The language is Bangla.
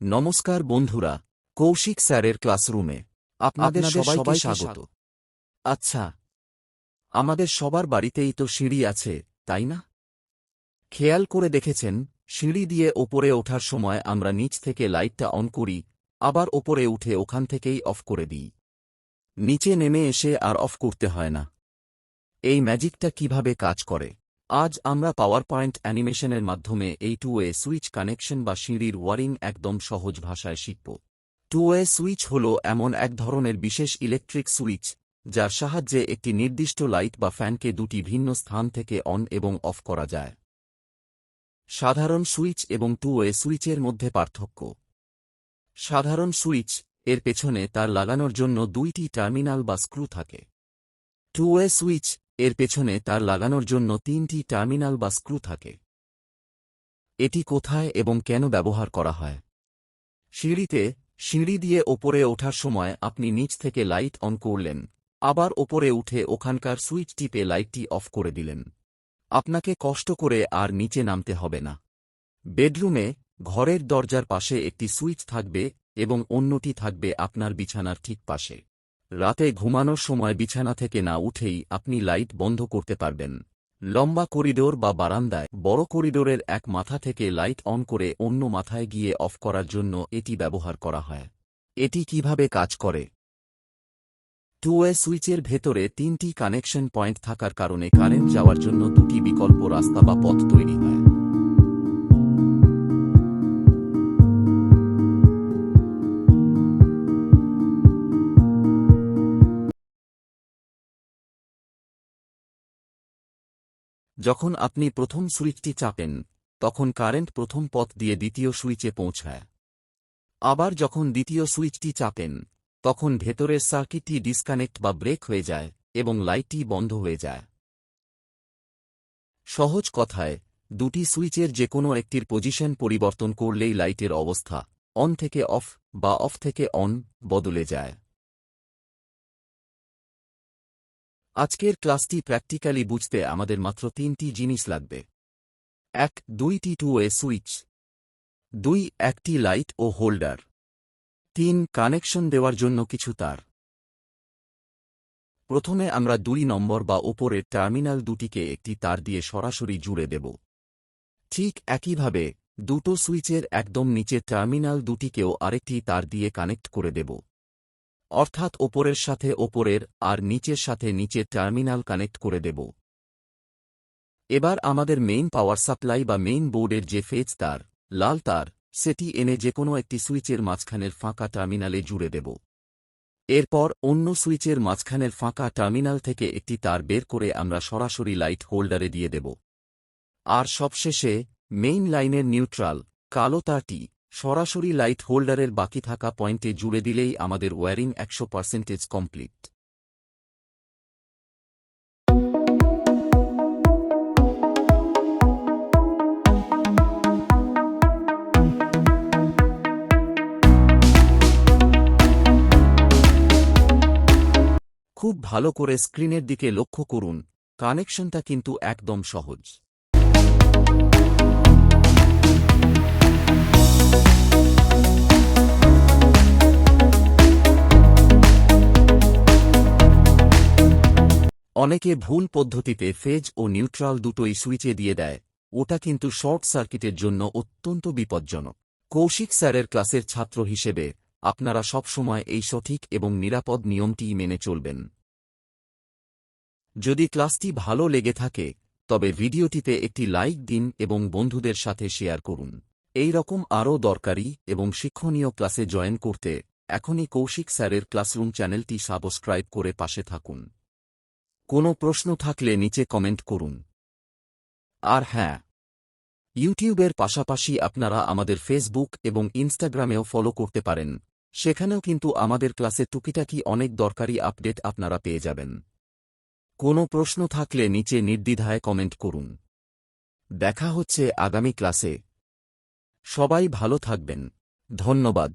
নমস্কার বন্ধুরা, কৌশিক স্যারের ক্লাসরুমে আপনাদের সবাইকে স্বাগত। আচ্ছা, আমাদের সবার বাড়িতেই তো সিঁড়ি আছে, তাই না? খেয়াল করে দেখেছেন, সিঁড়ি দিয়ে ওপরে ওঠার সময় আমরা নিচ থেকে লাইটটা অন করি, আবার ওপরে উঠে ওখান থেকেই অফ করে দিই। নিচে নেমে এসে আর অফ করতে হয় না। এই ম্যাজিকটা কিভাবে কাজ করে? আজ আমরা পাওয়ার পয়েন্ট অ্যানিমেশনের মাধ্যমে এই টু ওয়ে সুইচ কানেকশন বা সিঁড়ির ওয়ারিং একদম সহজ ভাষায় শিখব। টু ওয়ে সুইচ হল এমন এক ধরনের বিশেষ ইলেকট্রিক সুইচ, যার সাহায্যে একটি নির্দিষ্ট লাইট বা ফ্যানকে দুটি ভিন্ন স্থান থেকে অন এবং অফ করা যায়। সাধারণ সুইচ এবং টু ওয়ে সুইচের মধ্যে পার্থক্য। সাধারণ সুইচ এর পেছনে তার লাগানোর জন্য দুইটি টার্মিনাল বা স্ক্রু থাকে। টু ওয়ে সুইচ এর পেছনে তার লাগানোর জন্য তিনটি টার্মিনাল বা স্ক্রু থাকে। এটি কোথায় এবং কেন ব্যবহার করা হয়? সিঁড়ি দিয়ে ওপরে ওঠার সময় আপনি নিচ থেকে লাইট অন করলেন, আবার ওপরে উঠে ওখানকার সুইচ টিপে লাইটটি অফ করে দিলেন। আপনাকে কষ্ট করে আর নিচে নামতে হবে না। বেডরুমে, ঘরের দরজার পাশে একটি সুইচ থাকবে এবং অন্যটি থাকবে আপনার বিছানার ঠিক পাশে। রাতে ঘুমানোর সময় বিছানা থেকে না উঠেই আপনি লাইট বন্ধ করতে পারবেন। লম্বা করিডোর বা বারান্দায় বড় করিডোরের এক মাথা থেকে লাইট অন করে অন্য মাথায় গিয়ে অফ করার জন্য এটি ব্যবহার করা হয়। এটি কিভাবে কাজ করে? টু ওয়ে সুইচের ভেতরে তিনটি কানেকশন পয়েন্ট থাকার কারণে কারেন্ট যাওয়ার জন্য দুটি বিকল্প রাস্তা বা পথ তৈরি হয়। যখন আপনি প্রথম সুইচটি চাপেন, তখন কারেন্ট প্রথম পথ দিয়ে দ্বিতীয় সুইচে পৌঁছায়। আবার যখন দ্বিতীয় সুইচটি চাপেন, তখন ভেতরের সার্কিটটি ডিসকানেক্ট বা ব্রেক হয়ে যায় এবং লাইটটি বন্ধ হয়ে যায়। সহজ কথায়, দুটি সুইচের যে কোনো একটির পজিশন পরিবর্তন করলেই লাইটের অবস্থা অন থেকে অফ বা অফ থেকে অন বদলে যায়। আজকের ক্লাসটি প্র্যাকটিক্যালি বুঝতে আমাদের মাত্র তিনটি জিনিস লাগবে। 1. দুইটি টু ওয়ে সুইচ। 2. একটি লাইট ও হোল্ডার। 3. কানেকশন দেওয়ার জন্য কিছু তার। প্রথমে আমরা 2 নম্বর বা ওপরের টার্মিনাল দুটিকে একটি তার দিয়ে সরাসরি জুড়ে দেব। ঠিক একইভাবে দুটো সুইচের একদম নিচের টার্মিনাল দুটিকেও আরেকটি তার দিয়ে কানেক্ট করে দেব। অর্থাৎ ওপরের সাথে ওপরের আর নিচের সাথে নিচের টার্মিনাল কানেক্ট করে দেব। এবার আমাদের মেইন পাওয়ার সাপ্লাই বা মেইন বোর্ডের যে ফেজ তার, লাল তার, সেটি এনে যেকোনো একটি সুইচের মাঝখানের ফাঁকা টার্মিনালে জুড়ে দেব। এরপর অন্য সুইচের মাঝখানের ফাঁকা টার্মিনাল থেকে একটি তার বের করে আমরা সরাসরি লাইট হোল্ডারে দিয়ে দেব। আর সবশেষে মেইন লাইনের নিউট্রাল, কালো তারটি সরাসরি লাইট হোল্ডারের বাকি থাকা পয়েন্টে জুড়ে দিলেই আমাদের ওয়্যারিং 100% কমপ্লিট। খুব ভালো করে স্ক্রিনের দিকে লক্ষ্য করুন, কানেকশনটা কিন্তু একদম সহজ। অনেকে ভুল পদ্ধতিতে ফেজ ও নিউট্রাল দুটোই সুইচে দিয়ে দেয়, ওটা কিন্তু শর্ট সার্কিটের জন্য অত্যন্ত বিপজ্জনক। কৌশিক স্যারের ক্লাসের ছাত্র হিসেবে আপনারা সবসময় এই সঠিক এবং নিরাপদ নিয়মটিই মেনে চলবেন। যদি ক্লাসটি ভালো লেগে থাকে, তবে ভিডিওটিতে একটি লাইক দিন এবং বন্ধুদের সাথে শেয়ার করুন। এই রকম আরও দরকারি এবং শিক্ষণীয় ক্লাসে জয়েন করতে এখনই কৌশিক স্যারের ক্লাসরুম চ্যানেলটি সাবস্ক্রাইব করে পাশে থাকুন। কোনো প্রশ্ন থাকলে নিচে কমেন্ট করুন। আর হ্যাঁ, ইউটিউবের পাশাপাশি আপনারা আমাদের ফেসবুক এবং ইনস্টাগ্রামেও ফলো করতে পারেন, সেখানেও কিন্তু আমাদের ক্লাসে টুকিটাকি অনেক দরকারি আপডেট আপনারা পেয়ে যাবেন। কোনো প্রশ্ন থাকলে নিচে নির্দ্বিধায় কমেন্ট করুন। দেখা হচ্ছে আগামী ক্লাসে। সবাই ভালো থাকবেন। ধন্যবাদ।